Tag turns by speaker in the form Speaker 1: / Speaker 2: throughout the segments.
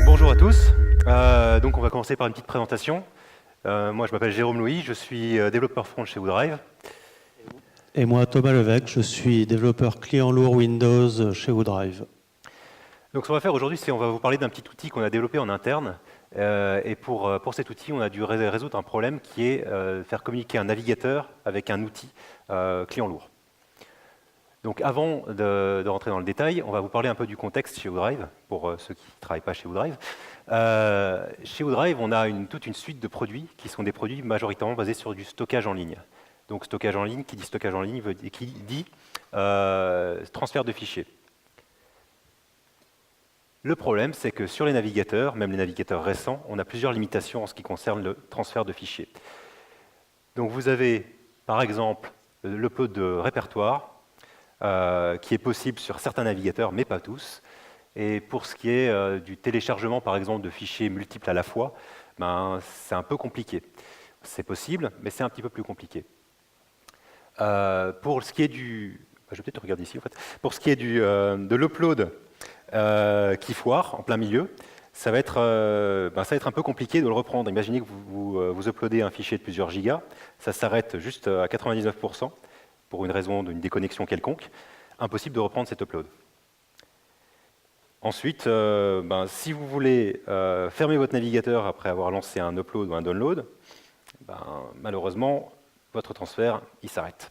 Speaker 1: Bonjour à tous. Donc on va commencer par une petite présentation. Moi je m'appelle Jérôme Louis, je suis développeur front chez WooDrive.
Speaker 2: Et moi Thomas Levesque, je suis développeur client lourd Windows chez WooDrive.
Speaker 1: Donc ce qu'on va faire aujourd'hui, c'est on va vous parler d'un petit outil qu'on a développé en interne. Et pour cet outil, on a dû résoudre un problème qui est faire communiquer un navigateur avec un outil client lourd. Donc avant de rentrer dans le détail, on va vous parler un peu du contexte chez WooDrive, pour ceux qui ne travaillent pas chez WooDrive. Chez WooDrive, on a toute une suite de produits qui sont des produits majoritairement basés sur du stockage en ligne. Donc stockage en ligne, qui dit stockage en ligne, qui dit transfert de fichiers. Le problème, c'est que sur les navigateurs, même les navigateurs récents, on a plusieurs limitations en ce qui concerne le transfert de fichiers. Donc vous avez, par exemple, l'upload de répertoire, qui est possible sur certains navigateurs, mais pas tous. Et pour ce qui est du téléchargement, par exemple, de fichiers multiples à la fois, ben, c'est un peu compliqué. C'est possible, mais c'est un petit peu plus compliqué. Pour ce qui est du... Je vais peut-être regarder ici, en fait. Pour ce qui est de l'upload qui foire en plein milieu, ça va être un peu compliqué de le reprendre. Imaginez que vous uploadez un fichier de plusieurs gigas, ça s'arrête juste à 99% pour une raison d'une déconnexion quelconque. Impossible de reprendre cet upload. Ensuite, si vous voulez fermer votre navigateur après avoir lancé un upload ou un download, malheureusement, votre transfert il s'arrête.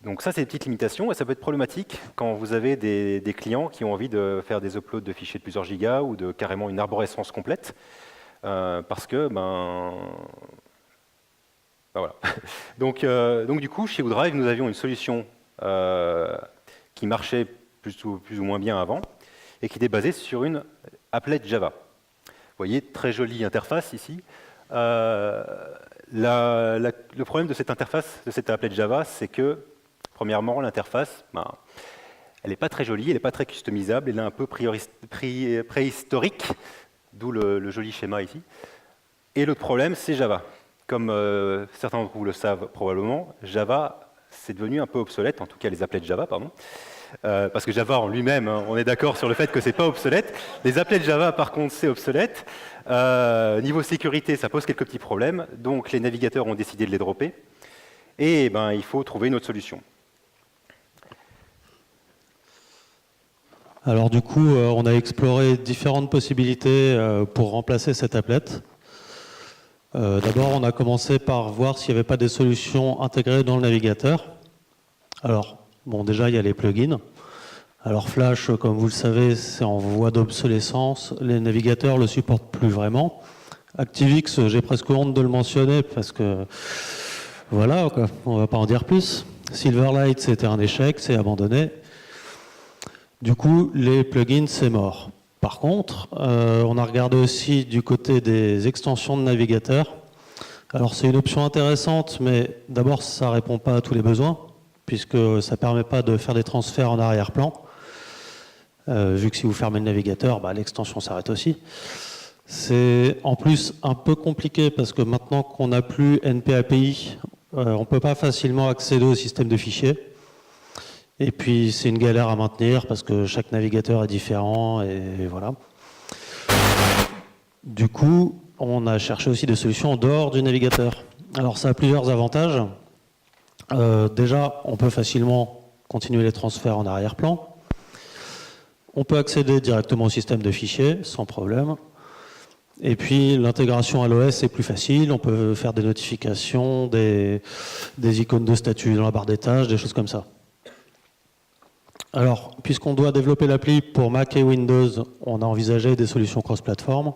Speaker 1: Donc ça, c'est des petites limitations et ça peut être problématique quand vous avez des clients qui ont envie de faire des uploads de fichiers de plusieurs gigas ou de carrément une arborescence complète, parce que, voilà. Donc du coup, chez WooDrive, nous avions une solution qui marchait plus ou moins bien avant et qui était basée sur une applet Java. Vous voyez, très jolie interface ici. Le problème de cette interface, de cette applet Java, c'est que premièrement, l'interface, elle n'est pas très jolie, elle n'est pas très customisable, elle est un peu préhistorique, d'où le joli schéma ici. Et l'autre problème, c'est Java. Comme certains d'entre vous le savent probablement, Java, c'est devenu un peu obsolète, en tout cas les applets Java, pardon. Parce que Java en lui-même, on est d'accord sur le fait que c'est pas obsolète. Les applets Java, par contre, c'est obsolète. Niveau sécurité, ça pose quelques petits problèmes, donc les navigateurs ont décidé de les dropper. Et il faut trouver une autre solution.
Speaker 2: Alors du coup, on a exploré différentes possibilités pour remplacer cette applet. D'abord, on a commencé par voir s'il n'y avait pas des solutions intégrées dans le navigateur. Alors, bon, déjà, il y a les plugins. Alors Flash, comme vous le savez, c'est en voie d'obsolescence. Les navigateurs ne le supportent plus vraiment. ActiveX, j'ai presque honte de le mentionner parce que, voilà, quoi, on ne va pas en dire plus. Silverlight, c'était un échec, c'est abandonné. Du coup, les plugins, c'est mort. Par contre, on a regardé aussi du côté des extensions de navigateur. Alors, c'est une option intéressante, mais d'abord, ça ne répond pas à tous les besoins, puisque ça ne permet pas de faire des transferts en arrière-plan. Vu que si vous fermez le navigateur, l'extension s'arrête aussi. C'est en plus un peu compliqué, parce que maintenant qu'on n'a plus NPAPI, on ne peut pas facilement accéder au système de fichiers. Et puis, c'est une galère à maintenir parce que chaque navigateur est différent et voilà. Du coup, on a cherché aussi des solutions en dehors du navigateur. Alors, ça a plusieurs avantages. Déjà, on peut facilement continuer les transferts en arrière-plan. On peut accéder directement au système de fichiers sans problème. Et puis, l'intégration à l'OS est plus facile. On peut faire des notifications, des icônes de statut dans la barre des tâches, des choses comme ça. Alors, puisqu'on doit développer l'appli pour Mac et Windows, on a envisagé des solutions cross-platform.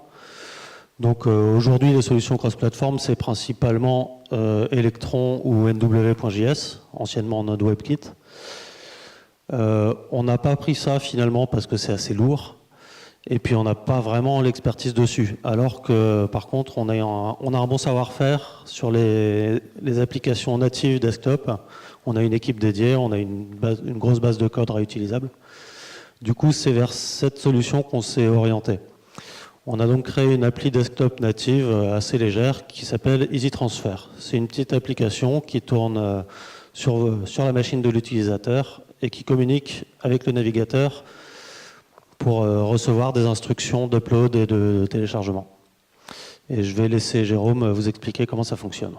Speaker 2: Donc aujourd'hui, les solutions cross-platform, c'est principalement Electron ou NW.js, anciennement NodeWebKit. On n'a pas pris ça finalement parce que c'est assez lourd. Et puis on n'a pas vraiment l'expertise dessus. Alors que par contre, on a un bon savoir-faire sur les applications natives desktop. On a une équipe dédiée, on a une grosse base de code réutilisable. Du coup, c'est vers cette solution qu'on s'est orienté. On a donc créé une appli desktop native assez légère qui s'appelle EasyTransfer. C'est une petite application qui tourne sur la machine de l'utilisateur et qui communique avec le navigateur pour recevoir des instructions d'upload et de téléchargement. Et je vais laisser Jérôme vous expliquer comment ça fonctionne.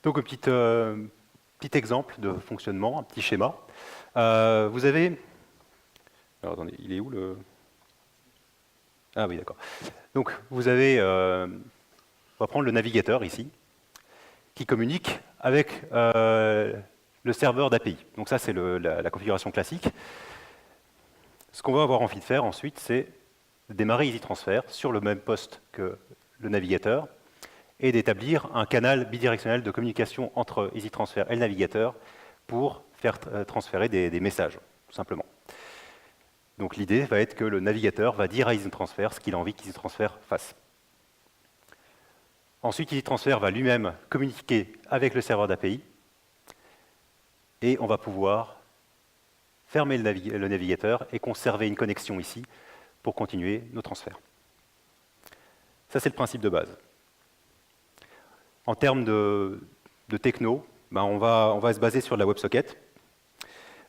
Speaker 1: Donc un petit exemple de fonctionnement, un petit schéma. Vous avez... Alors attendez, il est où le... Ah oui, d'accord. Donc vous avez... on va prendre le navigateur ici, qui communique avec le serveur d'API. Donc ça, c'est la configuration classique. Ce qu'on va avoir envie de faire ensuite, c'est démarrer EasyTransfer sur le même poste que le navigateur et d'établir un canal bidirectionnel de communication entre EasyTransfer et le navigateur pour faire transférer des messages, tout simplement. Donc l'idée va être que le navigateur va dire à EasyTransfer ce qu'il a envie qu'EasyTransfer fasse. Ensuite, EasyTransfer va lui-même communiquer avec le serveur d'API et on va pouvoir fermer le navigateur et conserver une connexion ici pour continuer nos transferts. Ça, c'est le principe de base. En termes de techno, ben on va se baser sur la WebSocket.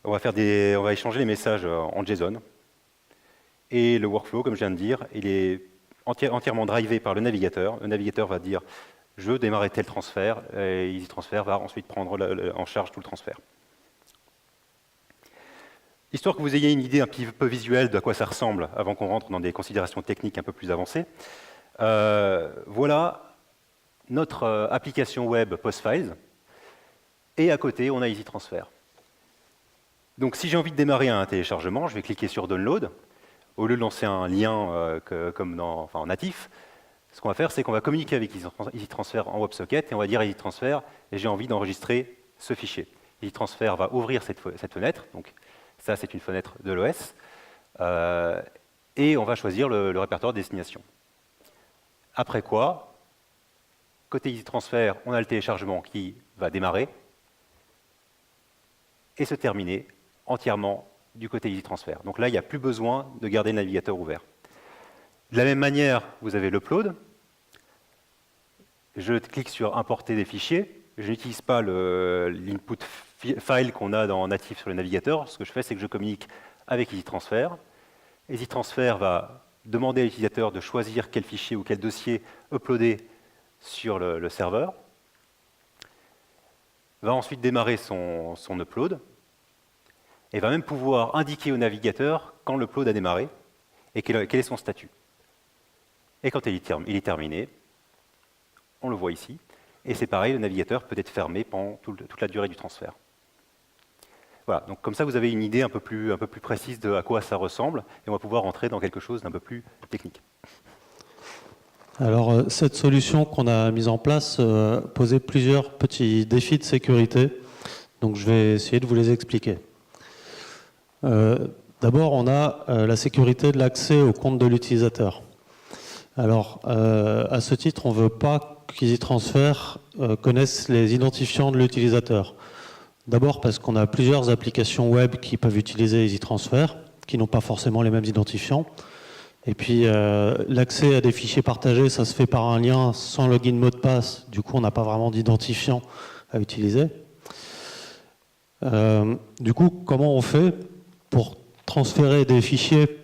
Speaker 1: On va échanger les messages en JSON. Et le workflow, comme je viens de dire, il est entièrement drivé par le navigateur. Le navigateur va dire « je veux démarrer tel transfert » et EasyTransfer va ensuite prendre en charge tout le transfert. Histoire que vous ayez une idée un petit peu visuelle de à quoi ça ressemble avant qu'on rentre dans des considérations techniques un peu plus avancées, voilà notre application web PostFiles et à côté on a EasyTransfer. Donc si j'ai envie de démarrer un téléchargement, je vais cliquer sur Download. Au lieu de lancer un lien comme en natif, ce qu'on va faire, c'est qu'on va communiquer avec EasyTransfer en WebSocket et on va dire à EasyTransfer, j'ai envie d'enregistrer ce fichier. EasyTransfer va ouvrir cette fenêtre, donc ça c'est une fenêtre de l'OS, et on va choisir le répertoire de destination. Après quoi, côté EasyTransfer, on a le téléchargement qui va démarrer et se terminer entièrement du côté EasyTransfer. Donc là, il n'y a plus besoin de garder le navigateur ouvert. De la même manière, vous avez l'upload. Je clique sur importer des fichiers. Je n'utilise pas l'input file qu'on a dans natif sur le navigateur. Ce que je fais, c'est que je communique avec EasyTransfer. EasyTransfer va demander à l'utilisateur de choisir quel fichier ou quel dossier uploader sur le serveur. Va ensuite démarrer son upload. Et va même pouvoir indiquer au navigateur quand l'upload a démarré et quel est son statut. Et quand il est terminé, on le voit ici. Et c'est pareil, le navigateur peut être fermé pendant toute la durée du transfert. Voilà, donc comme ça vous avez une idée un peu plus précise de à quoi ça ressemble et on va pouvoir rentrer dans quelque chose d'un peu plus technique.
Speaker 2: Alors cette solution qu'on a mise en place posait plusieurs petits défis de sécurité. Donc je vais essayer de vous les expliquer. D'abord, on a la sécurité de l'accès au compte de l'utilisateur. Alors, à ce titre, on ne veut pas qu'EasyTransfer connaisse les identifiants de l'utilisateur. D'abord parce qu'on a plusieurs applications web qui peuvent utiliser EasyTransfer, qui n'ont pas forcément les mêmes identifiants. Et puis, l'accès à des fichiers partagés, ça se fait par un lien sans login mot de passe. Du coup, on n'a pas vraiment d'identifiant à utiliser. Du coup, comment on fait pour transférer des fichiers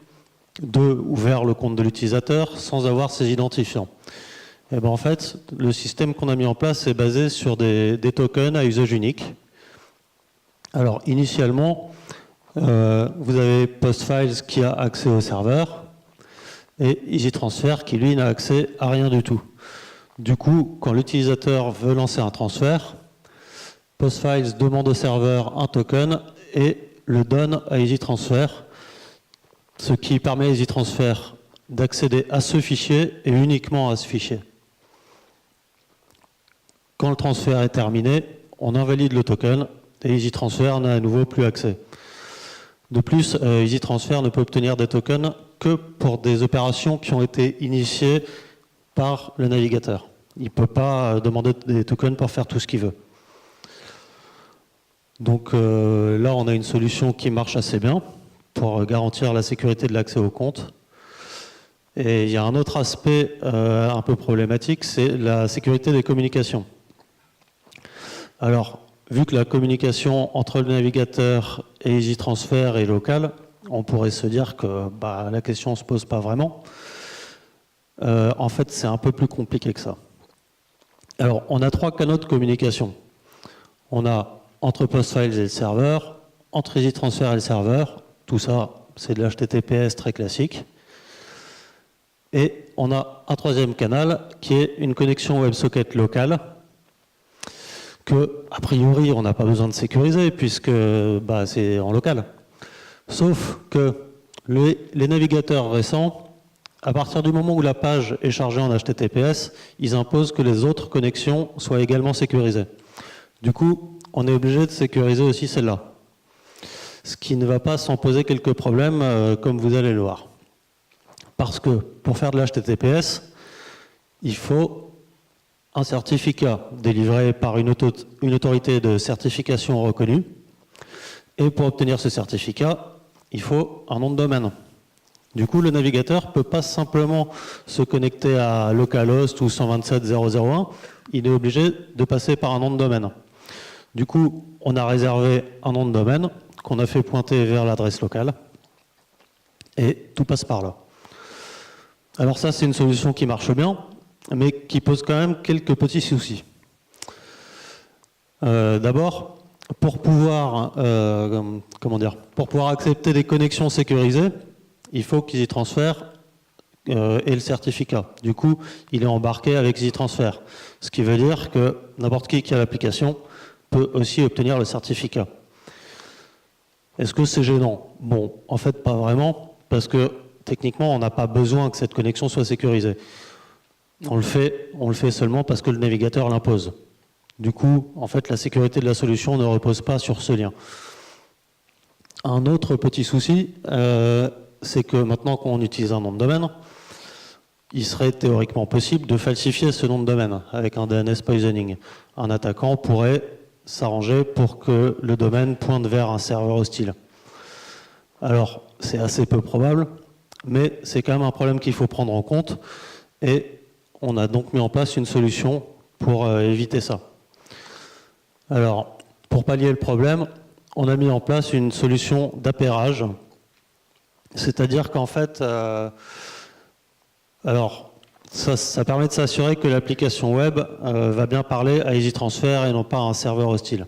Speaker 2: de ou vers le compte de l'utilisateur sans avoir ces identifiants? Et ben en fait, le système qu'on a mis en place est basé sur des tokens à usage unique. Alors, initialement, vous avez PostFiles qui a accès au serveur et EasyTransfer qui, lui, n'a accès à rien du tout. Du coup, quand l'utilisateur veut lancer un transfert, PostFiles demande au serveur un token et le donne à EasyTransfer, ce qui permet à EasyTransfer d'accéder à ce fichier et uniquement à ce fichier. Quand le transfert est terminé, on invalide le token et EasyTransfer n'a à nouveau plus accès. De plus, EasyTransfer ne peut obtenir des tokens que pour des opérations qui ont été initiées par le navigateur. Il ne peut pas demander des tokens pour faire tout ce qu'il veut. Donc là, on a une solution qui marche assez bien pour garantir la sécurité de l'accès au compte. Et il y a un autre aspect un peu problématique, c'est la sécurité des communications. Alors, vu que la communication entre le navigateur et EasyTransfer est locale, on pourrait se dire que la question ne se pose pas vraiment. En fait, c'est un peu plus compliqué que ça. Alors, on a 3 canaux de communication. On a entre Postfiles et le serveur, entre EasyTransfer et le serveur. Tout ça, c'est de l'HTTPS très classique. Et on a un 3e canal qui est une connexion WebSocket locale que, a priori, on n'a pas besoin de sécuriser puisque c'est en local. Sauf que les navigateurs récents, à partir du moment où la page est chargée en HTTPS, ils imposent que les autres connexions soient également sécurisées. Du coup, on est obligé de sécuriser aussi celle-là. Ce qui ne va pas sans poser quelques problèmes, comme vous allez le voir. Parce que pour faire de l'HTTPS, il faut un certificat délivré par une autorité de certification reconnue. Et pour obtenir ce certificat, il faut un nom de domaine. Du coup, le navigateur ne peut pas simplement se connecter à localhost ou 127.0.0.1, il est obligé de passer par un nom de domaine. Du coup, on a réservé un nom de domaine qu'on a fait pointer vers l'adresse locale, et tout passe par là. Alors ça, c'est une solution qui marche bien, mais qui pose quand même quelques petits soucis. D'abord, pour pouvoir accepter des connexions sécurisées, il faut qu'EasyTransfer ait le certificat. Du coup, il est embarqué avec EasyTransfer. Ce qui veut dire que n'importe qui a l'application peut aussi obtenir le certificat. Est-ce que c'est gênant? Bon, en fait, pas vraiment, parce que techniquement, on n'a pas besoin que cette connexion soit sécurisée. On le fait seulement parce que le navigateur l'impose. Du coup, en fait, la sécurité de la solution ne repose pas sur ce lien. Un autre petit souci, c'est que maintenant qu'on utilise un nom de domaine, il serait théoriquement possible de falsifier ce nom de domaine avec un DNS poisoning. Un attaquant pourrait s'arranger pour que le domaine pointe vers un serveur hostile. Alors, c'est assez peu probable, mais c'est quand même un problème qu'il faut prendre en compte, et on a donc mis en place une solution pour éviter ça. Alors, pour pallier le problème, on a mis en place une solution d'appairage, c'est-à-dire qu'en fait, ça permet de s'assurer que l'application web va bien parler à EasyTransfer et non pas à un serveur hostile.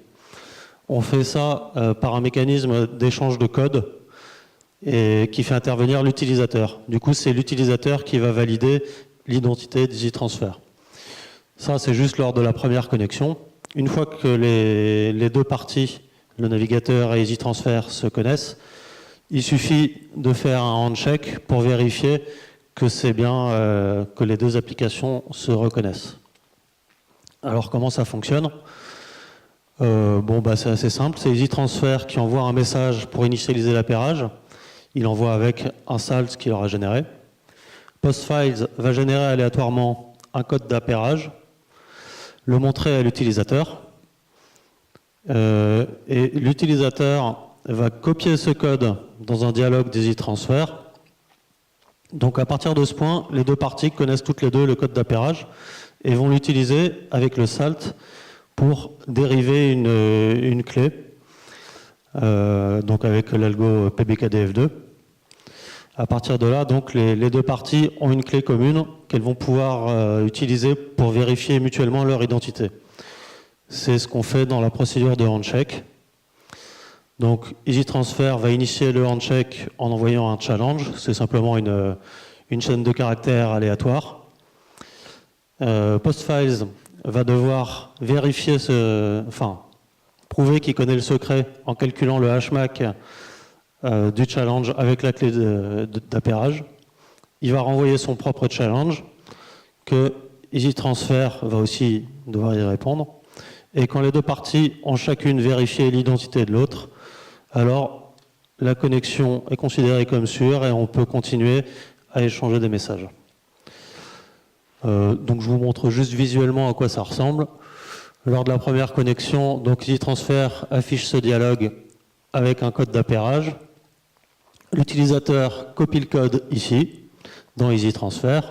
Speaker 2: On fait ça par un mécanisme d'échange de code et qui fait intervenir l'utilisateur. Du coup, c'est l'utilisateur qui va valider l'identité d'EasyTransfer. Ça, c'est juste lors de la première connexion. Une fois que les deux parties, le navigateur et EasyTransfer, se connaissent, il suffit de faire un handshake pour vérifier que c'est bien que les deux applications se reconnaissent. Alors, comment ça fonctionne? C'est assez simple. C'est EasyTransfer qui envoie un message pour initialiser l'appairage. Il envoie avec un salt qu'il aura généré. Postfiles va générer aléatoirement un code d'appairage, le montrer à l'utilisateur, et l'utilisateur va copier ce code dans un dialogue d'EasyTransfer. Donc à partir de ce point, les deux parties connaissent toutes les deux le code d'appairage et vont l'utiliser avec le salt pour dériver une clé, donc avec l'algo PBKDF2. À partir de là, donc, les deux parties ont une clé commune qu'elles vont pouvoir utiliser pour vérifier mutuellement leur identité. C'est ce qu'on fait dans la procédure de handshake. Donc, EasyTransfer va initier le handshake en envoyant un challenge. C'est simplement une chaîne de caractères aléatoire. Postfiles va devoir vérifier prouver qu'il connaît le secret en calculant le hashMAC du challenge avec la clé d'appairage. Il va renvoyer son propre challenge que EasyTransfer va aussi devoir y répondre. Et quand les deux parties ont chacune vérifié l'identité de l'autre, alors la connexion est considérée comme sûre et on peut continuer à échanger des messages. Donc je vous montre juste visuellement à quoi ça ressemble. Lors de la première connexion, donc EasyTransfer affiche ce dialogue avec un code d'appairage. L'utilisateur copie le code ici, dans EasyTransfer,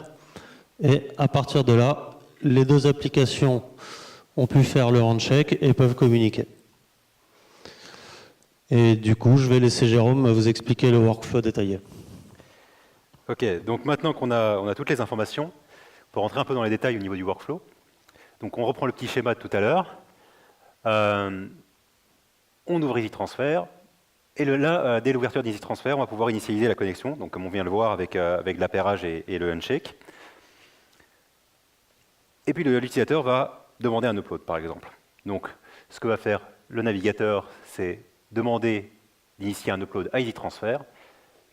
Speaker 2: et à partir de là, les deux applications ont pu faire le handshake et peuvent communiquer. Et du coup, je vais laisser Jérôme vous expliquer le workflow détaillé.
Speaker 1: Ok, donc maintenant qu'on a toutes les informations, on peut rentrer un peu dans les détails au niveau du workflow. Donc on reprend le petit schéma de tout à l'heure. On ouvre EasyTransfer. Et là, dès l'ouverture d'EasyTransfer, on va pouvoir initialiser la connexion, donc comme on vient de le voir avec l'appairage et le handshake. Et puis l'utilisateur va demander un upload, par exemple. Donc ce que va faire le navigateur, c'est demander d'initier un upload à EasyTransfer.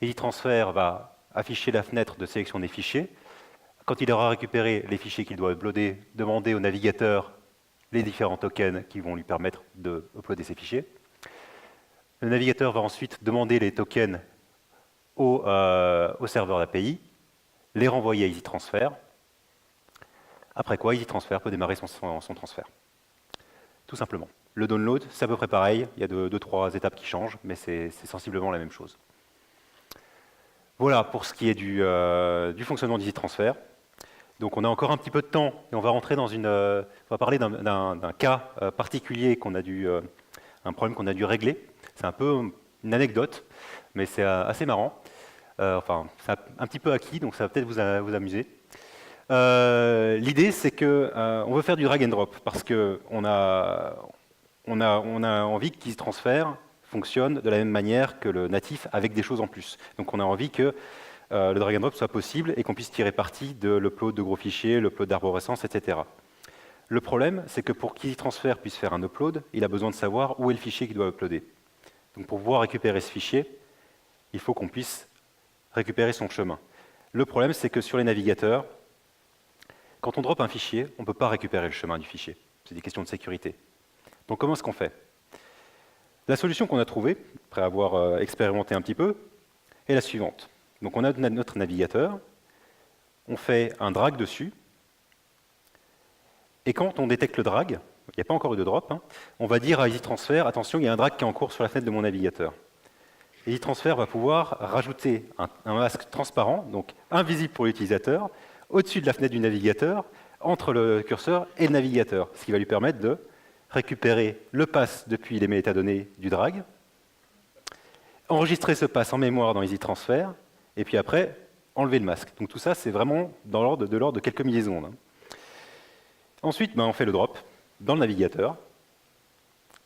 Speaker 1: EasyTransfer va afficher la fenêtre de sélection des fichiers. Quand il aura récupéré les fichiers qu'il doit uploader, demander au navigateur les différents tokens qui vont lui permettre de uploader ces fichiers. Le navigateur va ensuite demander les tokens au serveur d'API, les renvoyer à EasyTransfer, après quoi EasyTransfer peut démarrer son transfert. Tout simplement. Le download, c'est à peu près pareil, il y a 2-3 étapes qui changent, mais c'est sensiblement la même chose. Voilà pour ce qui est du fonctionnement d'EasyTransfer. Donc on a encore un petit peu de temps et on va rentrer dans on va parler d'un cas particulier un problème qu'on a dû régler. C'est un peu une anecdote, mais c'est assez marrant. Enfin, c'est un petit peu acquis, donc ça va peut-être vous amuser. L'idée, c'est qu'on veut faire du drag and drop parce qu'on a envie que EasyTransfer fonctionne de la même manière que le natif avec des choses en plus. Donc on a envie que le drag and drop soit possible et qu'on puisse tirer parti de l'upload de gros fichiers, l'upload d'arborescence, etc. Le problème, c'est que pour qu'EasyTransfer puisse faire un upload, il a besoin de savoir où est le fichier qu'il doit uploader. Donc pour pouvoir récupérer ce fichier, il faut qu'on puisse récupérer son chemin. Le problème, c'est que sur les navigateurs, quand on drop un fichier, on ne peut pas récupérer le chemin du fichier. C'est des questions de sécurité. Donc comment est-ce qu'on fait? La solution qu'on a trouvée, après avoir expérimenté un petit peu, est la suivante. Donc on a notre navigateur, on fait un drag dessus, et quand on détecte le drag, il n'y a pas encore eu de drop, on va dire à EasyTransfer, attention, il y a un drag qui est en cours sur la fenêtre de mon navigateur. EasyTransfer va pouvoir rajouter un masque transparent, donc invisible pour l'utilisateur, au-dessus de la fenêtre du navigateur, entre le curseur et le navigateur, ce qui va lui permettre de récupérer le pass depuis les métadonnées du drag, enregistrer ce pass en mémoire dans EasyTransfer, et puis après, enlever le masque. Donc tout ça, c'est vraiment de l'ordre de quelques millisecondes. Ensuite, on fait le drop dans le navigateur,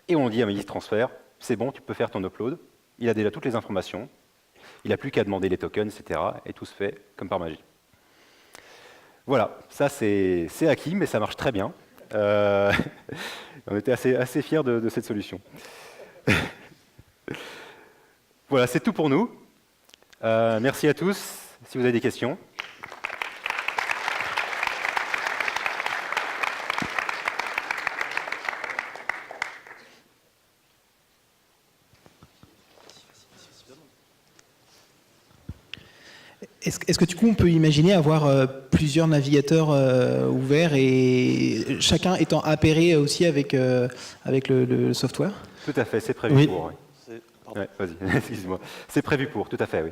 Speaker 1: et on dit à EasyTransfer, c'est bon, tu peux faire ton upload, il a déjà toutes les informations, il n'a plus qu'à demander les tokens, etc., et tout se fait comme par magie. Voilà, ça c'est acquis, mais ça marche très bien. On était assez fiers de cette solution. Voilà, c'est tout pour nous. Merci à tous. Si vous avez des questions.
Speaker 3: Est-ce que du coup on peut imaginer avoir plusieurs navigateurs ouverts et chacun étant appairé aussi avec le software?
Speaker 1: Tout à fait, c'est prévu
Speaker 2: Oui.
Speaker 1: pour. Oui. Ouais, vas-y, excuse-moi. C'est prévu pour, tout à fait, oui.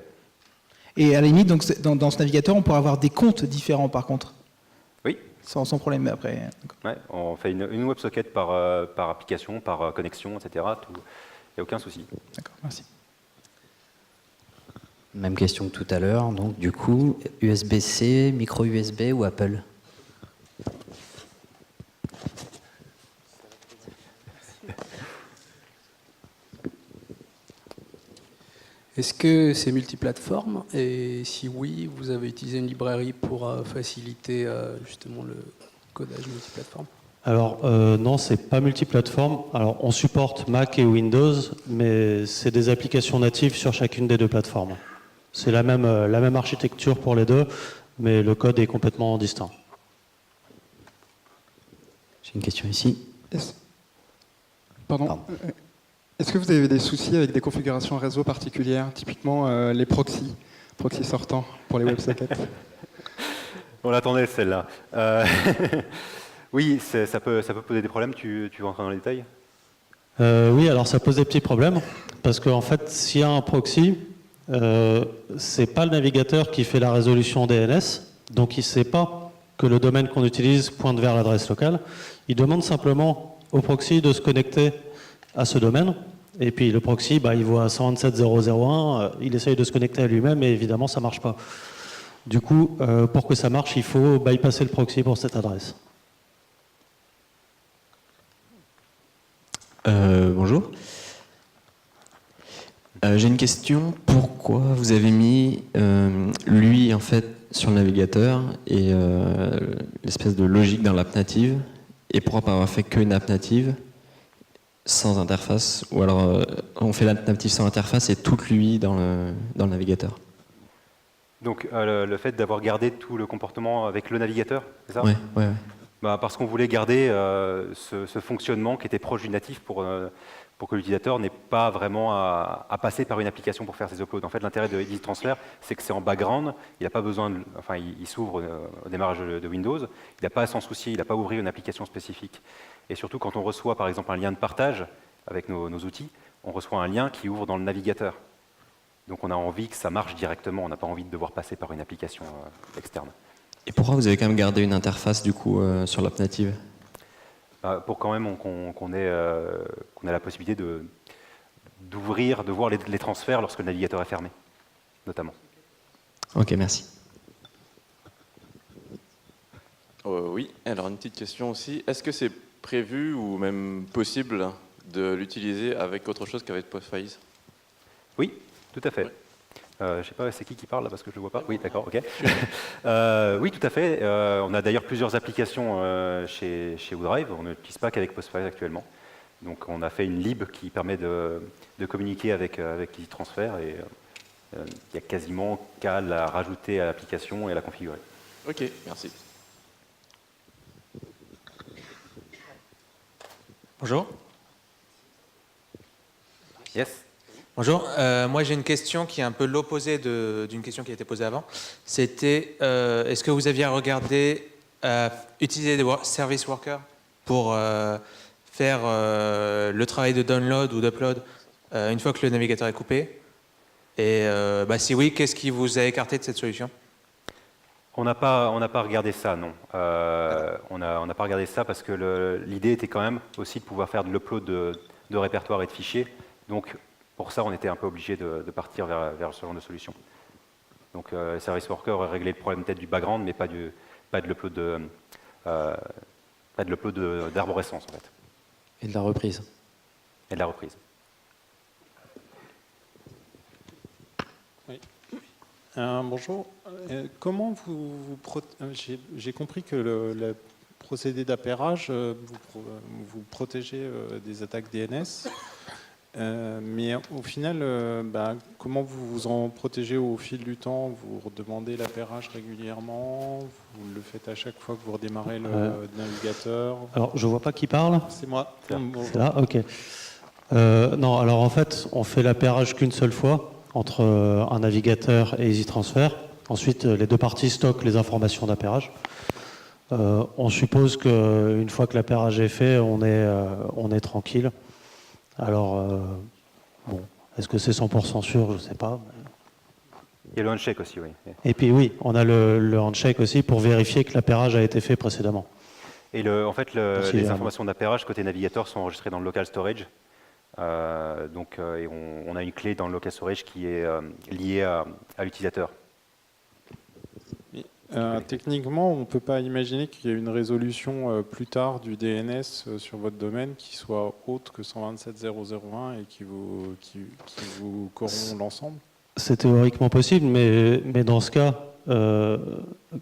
Speaker 3: Et à la limite, donc, dans ce navigateur, on pourra avoir des comptes différents par contre?
Speaker 1: Oui.
Speaker 3: Sans problème, mais après.
Speaker 1: Ouais, on fait une WebSocket par application, par connexion, etc. Il n'y a aucun souci.
Speaker 3: D'accord, merci.
Speaker 4: Même question que tout à l'heure. Donc, du coup, USB-C, micro USB ou Apple?
Speaker 5: Est-ce que c'est multiplateforme? Et si oui, vous avez utilisé une librairie pour faciliter justement le codage multiplateforme?
Speaker 2: Alors non, c'est pas multiplateforme. Alors on supporte Mac et Windows, mais c'est des applications natives sur chacune des deux plateformes. C'est la même architecture pour les deux, mais le code est complètement distinct.
Speaker 4: J'ai une question ici.
Speaker 6: Pardon. Est-ce que vous avez des soucis avec des configurations réseau particulières, typiquement les proxys sortants pour les WebSockets?
Speaker 1: On l'attendait celle-là. Oui, ça peut poser des problèmes. Tu veux entrer dans les détails?
Speaker 2: Oui, alors ça pose des petits problèmes, parce qu'en fait, s'il y a un proxy, c'est pas le navigateur qui fait la résolution DNS, donc il ne sait pas que le domaine qu'on utilise pointe vers l'adresse locale. Il demande simplement au proxy de se connecter à ce domaine. Et puis le proxy, il voit 127.0.0.1, il essaye de se connecter à lui-même et évidemment ça ne marche pas. Du coup, pour que ça marche, il faut bypasser le proxy pour cette adresse.
Speaker 7: Bonjour. J'ai une question. Pourquoi vous avez mis lui en fait sur le navigateur et l'espèce de logique dans l'app native, et pourquoi pas avoir fait qu'une app native sans interface, ou alors on fait l'app native sans interface et toute l'UI dans le navigateur?
Speaker 1: Donc le fait d'avoir gardé tout le comportement avec le navigateur, c'est ça?
Speaker 7: Ouais.
Speaker 1: Parce qu'on voulait garder ce fonctionnement qui était proche du natif pour que l'utilisateur n'ait pas vraiment à passer par une application pour faire ses uploads. En fait, l'intérêt de Easy Transfer, c'est que c'est en background, il n'a pas besoin il s'ouvre au démarrage de Windows, il n'a pas à s'en soucier, il n'a pas à ouvrir une application spécifique. Et surtout, quand on reçoit par exemple un lien de partage avec nos outils, on reçoit un lien qui ouvre dans le navigateur. Donc on a envie que ça marche directement, on n'a pas envie de devoir passer par une application externe.
Speaker 7: Et pourquoi vous avez quand même gardé une interface du coup sur l'app native?
Speaker 1: Pour quand même qu'on ait la possibilité d'ouvrir, de voir les transferts lorsque le navigateur est fermé, notamment.
Speaker 7: Ok, merci.
Speaker 8: Oui, alors une petite question aussi. Est-ce que c'est prévu ou même possible de l'utiliser avec autre chose qu'avec Postfires?
Speaker 1: Oui, tout à fait.
Speaker 8: Oui.
Speaker 1: Je ne sais pas, c'est qui parle là parce que je ne le vois pas. Oui, d'accord, ok. Oui, tout à fait. On a d'ailleurs plusieurs applications chez WooDrive. On n'utilise pas qu'avec Postfires actuellement. Donc on a fait une lib qui permet de communiquer avec Easy Transfer et il n'y a quasiment qu'à la rajouter à l'application et à la configurer.
Speaker 8: Ok, merci.
Speaker 9: Bonjour.
Speaker 1: Yes.
Speaker 9: Bonjour. Moi, j'ai une question qui est un peu l'opposé d'une question qui a été posée avant. C'était, est-ce que vous aviez regardé utiliser des service workers pour faire le travail de download ou d'upload une fois que le navigateur est coupé? Et si oui, qu'est-ce qui vous a écarté de cette solution?
Speaker 1: On n'a pas regardé ça, non. On n'a pas regardé ça parce que l'idée était quand même aussi de pouvoir faire de l'upload de répertoire et de fichiers. Donc, pour ça, on était un peu obligé de partir vers ce genre de solution. Donc, le service worker aurait réglé le problème peut-être du background, mais pas de l'upload d'arborescence, en fait.
Speaker 4: Et de la reprise.
Speaker 1: Et de la reprise.
Speaker 10: Bonjour. Comment j'ai compris que le procédé d'appairage, vous protégez des attaques DNS, mais au final, comment vous vous en protégez au fil du temps? Vous redemandez l'appairage régulièrement? Vous le faites à chaque fois que vous redémarrez le navigateur?
Speaker 2: Alors, je ne vois pas qui parle.
Speaker 10: C'est moi.
Speaker 2: C'est là, ok. Non, alors en fait, on fait l'appairage qu'une seule fois entre un navigateur et Easy Transfer. Ensuite, les deux parties stockent les informations d'appairage. On suppose qu'une fois que l'appairage est fait, on est tranquille. Alors, est-ce que c'est 100% sûr? Je ne sais pas.
Speaker 1: Il y a le handshake aussi, oui.
Speaker 2: Et puis oui, on a le handshake aussi pour vérifier que l'appairage a été fait précédemment.
Speaker 1: Et en fait, les informations d'appairage côté navigateur sont enregistrées dans le local storage. Et on a une clé dans le local storage qui est liée à l'utilisateur.
Speaker 10: Techniquement, on ne peut pas imaginer qu'il y ait une résolution plus tard du DNS sur votre domaine qui soit autre que 127.0.0.1 et qui vous corrompt l'ensemble?
Speaker 2: C'est théoriquement possible, mais dans ce cas,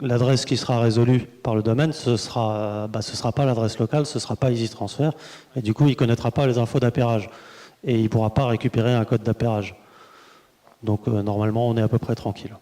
Speaker 2: l'adresse qui sera résolue par le domaine, ce sera pas l'adresse locale, ce ne sera pas Easy Transfer, et du coup, il ne connaîtra pas les infos d'appairage, et il ne pourra pas récupérer un code d'appairage. Donc, normalement, on est à peu près tranquille.